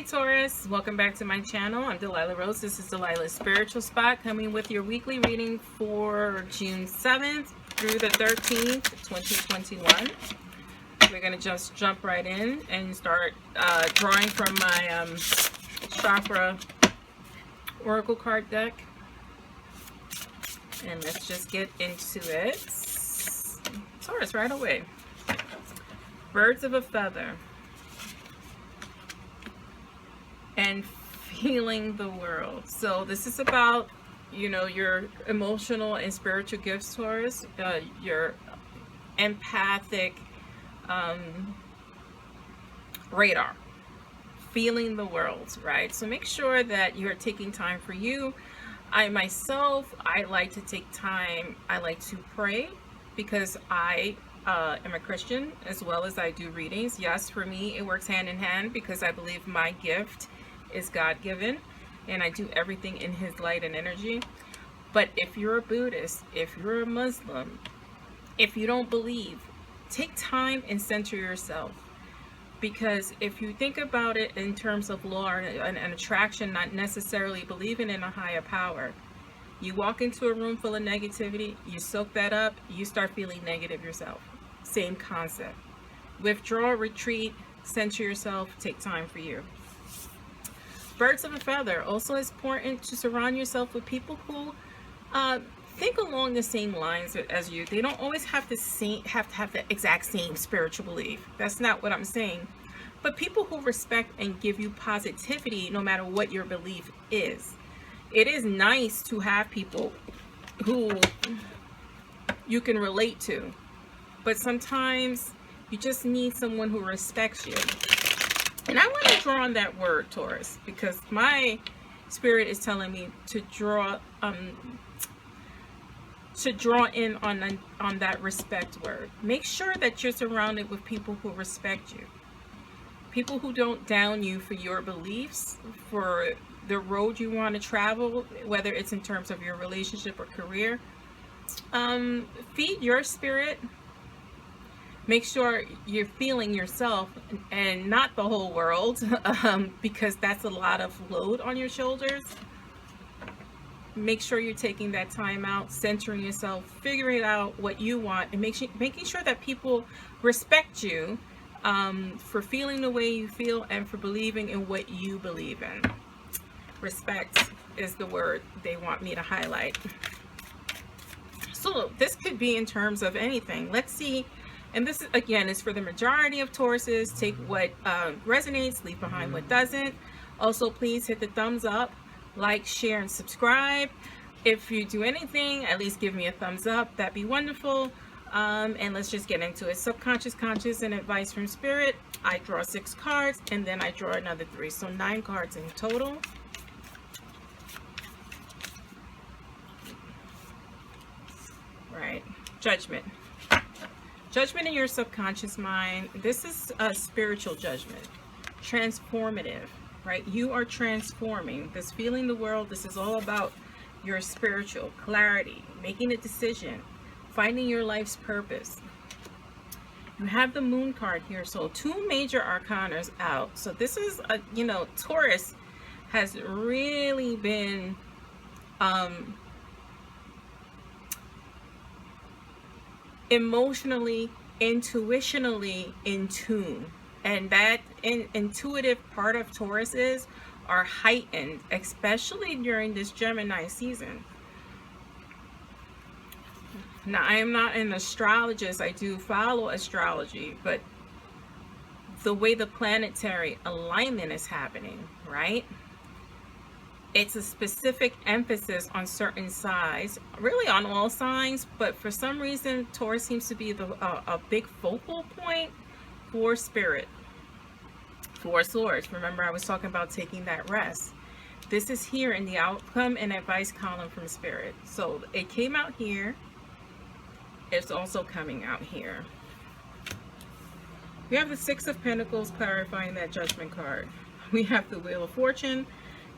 Taurus, welcome back to my channel. I'm Delilah Rose. This is Delilah's Spiritual Spot, coming with your weekly reading for June 7th through the 13th, 2021. We're going to just jump right in and start drawing from my chakra oracle card deck. And let's just get into it. Taurus, right away. Birds of a feather. And feeling the world. So this is about, your emotional and spiritual gifts, Taurus, your empathic radar, feeling the world, right? So make sure that you're taking time for you. I myself, I like to take time. I like to pray because I am a Christian, as well as I do readings. Yes, for me, it works hand in hand because I believe my gift is God-given and I do everything in his light and energy. But if you're a Buddhist, if you're a Muslim, if you don't believe, take time and center yourself. Because if you think about it in terms of law and attraction, not necessarily believing in a higher power, you walk into a room full of negativity, you soak that up, you start feeling negative yourself. Same concept. Withdraw, retreat, center yourself, take time for you. Birds of a feather. Also, it's important to surround yourself with people who think along the same lines as you. They don't always have to have the exact same spiritual belief. That's not what I'm saying. But people who respect and give you positivity no matter what your belief is. It is nice to have people who you can relate to. But sometimes you just need someone who respects you. And I want to draw on that word, Taurus, because my spirit is telling me to draw in on that respect word. Make sure that you're surrounded with people who respect you. People who don't down you for your beliefs, for the road you want to travel, whether it's in terms of your relationship or career. Feed your spirit. Make sure you're feeling yourself and not the whole world, because that's a lot of load on your shoulders. Make sure you're taking that time out, centering yourself, figuring out what you want, and making sure that people respect you for feeling the way you feel and for believing in what you believe in. Respect is the word they want me to highlight. So this could be in terms of anything. Let's see. And this, again, is for the majority of Tauruses. Take what resonates, leave behind what doesn't. Also, please hit the thumbs up, like, share, and subscribe. If you do anything, at least give me a thumbs up. That'd be wonderful. And let's just get into it. Subconscious, conscious, and advice from spirit. I draw 6 cards, and then I draw another 3. So 9 cards in total. Right. Judgment. Judgment in your subconscious mind. This is a spiritual judgment. Transformative, right? You are transforming. This feeling the world, this is all about your spiritual clarity, making a decision, finding your life's purpose. You have the moon card here. So 2 major arcanas out. So this is, Taurus has really been emotionally, intuitionally in tune, and that intuitive part of Tauruses are heightened, especially during this Gemini season. Now, I am not an astrologist. I do follow astrology, but the way the planetary alignment is happening, right? It's a specific emphasis on certain signs, really on all signs, but for some reason, Taurus seems to be a big focal point for spirit. 4 swords. Remember, I was talking about taking that rest. This is here in the outcome and advice column from spirit. So it came out here. It's also coming out here. We have the 6 of Pentacles clarifying that judgment card. We have the Wheel of Fortune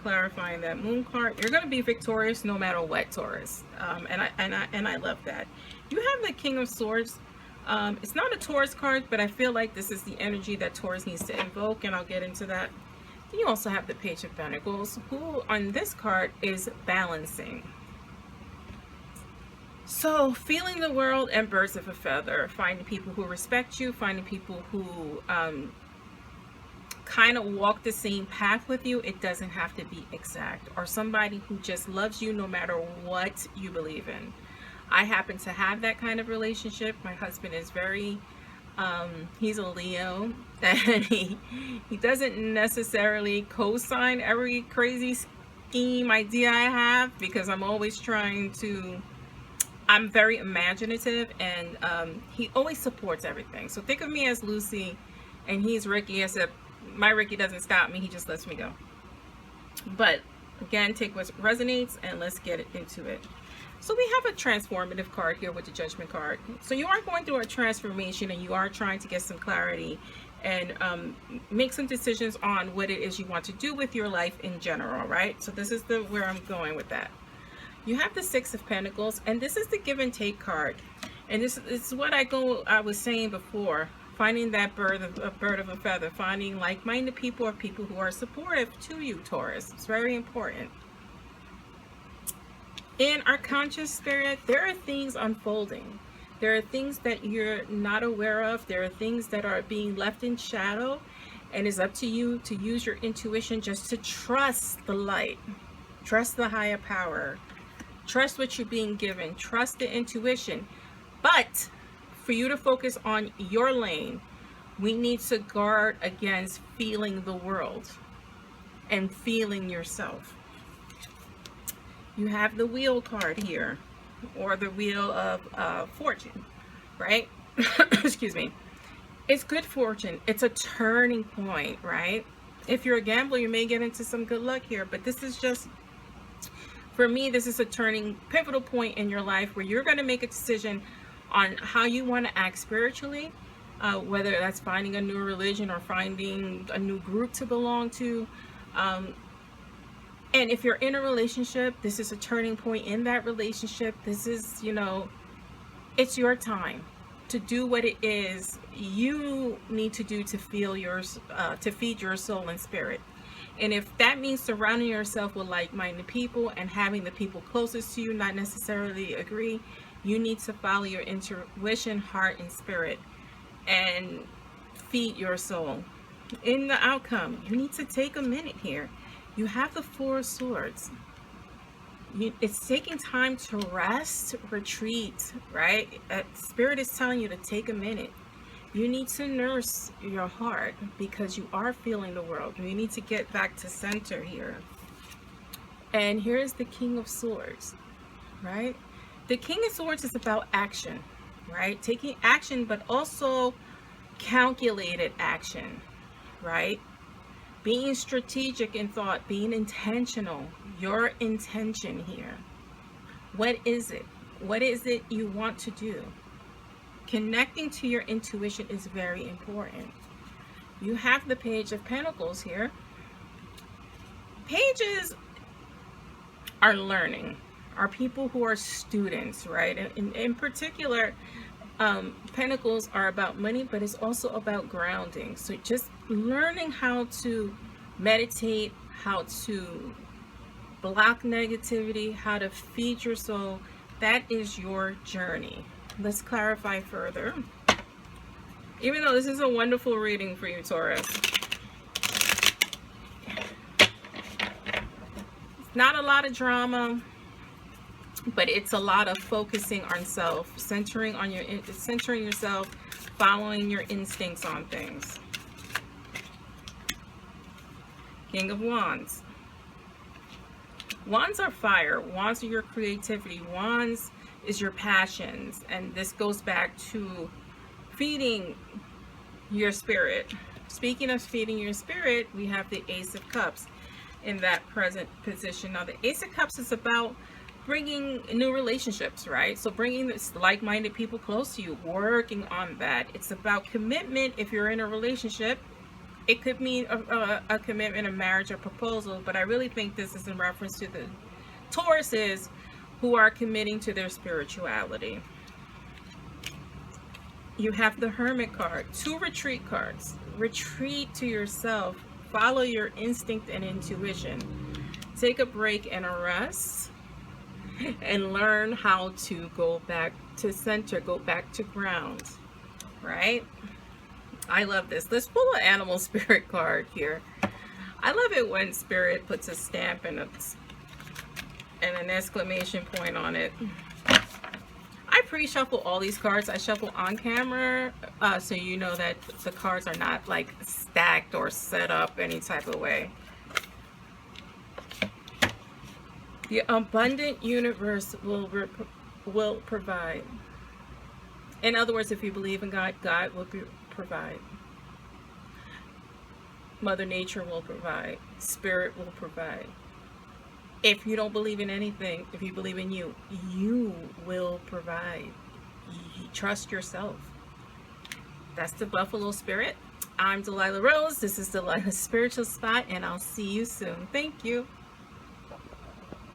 clarifying that moon card. You're going to be victorious no matter what, Taurus. And I love that. You have the King of Swords It's not a Taurus card, but I feel like this is the energy that Taurus needs to invoke, and I'll get into that. You also have the Page of Pentacles, who on this card is balancing. So feeling the world and birds of a feather, finding people who respect you, finding people who kind of walk the same path with you. It doesn't have to be exact, or somebody who just loves you no matter what you believe in. I happen to have that kind of relationship. My husband is very he's a Leo, and he doesn't necessarily co-sign every crazy scheme idea I have, because I'm always trying to, I'm very imaginative, and he always supports everything. So think of me as Lucy and he's Ricky, except my Ricky doesn't stop me, he just lets me go. But again, take what resonates and let's get into it. So we have a transformative card here with the Judgment card. So you are going through a transformation, and you are trying to get some clarity and make some decisions on what it is you want to do with your life in general, right? So this is where I'm going with that. You have the Six of Pentacles, and this is the give and take card. And this is what I was saying before. Finding that bird of a feather, finding like-minded people, or people who are supportive to you, Taurus. It's very important. In our conscious spirit, there are things unfolding. There are things that you're not aware of. There are things that are being left in shadow, and it's up to you to use your intuition, just to trust the light, trust the higher power, trust what you're being given, trust the intuition. But for you to focus on your lane, we need to guard against feeling the world and feeling yourself. You have the Wheel card here, or the Wheel of Fortune, right? Excuse me. It's good fortune. It's a turning point, right? If you're a gambler, you may get into some good luck here, but this is just, for me, this is a pivotal point in your life where you're going to make a decision on how you want to act spiritually, whether that's finding a new religion or finding a new group to belong to. And if you're in a relationship, this is a turning point in that relationship. This is, it's your time to do what it is you need to do to feel to feed your soul and spirit. And if that means surrounding yourself with like-minded people and having the people closest to you not necessarily agree, you need to follow your intuition, heart, and spirit, and feed your soul. In the outcome, you need to take a minute here. You have the Four of Swords. It's taking time to rest, retreat, right? Spirit is telling you to take a minute. You need to nurse your heart because you are feeling the world. You need to get back to center here. And here's the King of Swords, right? The King of Swords is about action, right? Taking action, but also calculated action, right? Being strategic in thought, being intentional. Your intention here. What is it? What is it you want to do? Connecting to your intuition is very important. You have the Page of Pentacles here. Pages are learning, are people who are students, right? In particular, Pentacles are about money, but it's also about grounding. So just learning how to meditate, how to block negativity, how to feed your soul, that is your journey. Let's clarify further. Even though this is a wonderful reading for you, Taurus, it's not a lot of drama, but it's a lot of focusing on self, centering yourself, following your instincts on things. King of Wands. Wands are fire. Wands are your creativity. Wands is your passions. And this goes back to feeding your spirit. Speaking of feeding your spirit, we have the Ace of Cups in that present position. Now, the Ace of Cups is about bringing new relationships, right? So bringing this like-minded people close to you, working on that. It's about commitment. If you're in a relationship, it could mean a commitment, a marriage, a proposal, but I really think this is in reference to the Tauruses who are committing to their spirituality. You have the Hermit card, two retreat cards. Retreat to yourself, follow your instinct and intuition. Take a break and a rest, and learn how to go back to center, go back to ground, right? I love this. Let's pull an animal spirit card here. I love it when spirit puts a stamp and an exclamation point on it. I pre-shuffle all these cards. I shuffle on camera, so you know that the cards are not like stacked or set up any type of way. The abundant universe will provide. In other words, if you believe in God, God will provide. Mother Nature will provide. Spirit will provide. If you don't believe in anything, if you believe in you, you will provide. Trust yourself. That's the Buffalo Spirit. I'm Delilah Rose. This is Delilah's Spiritual Spot, and I'll see you soon. Thank you.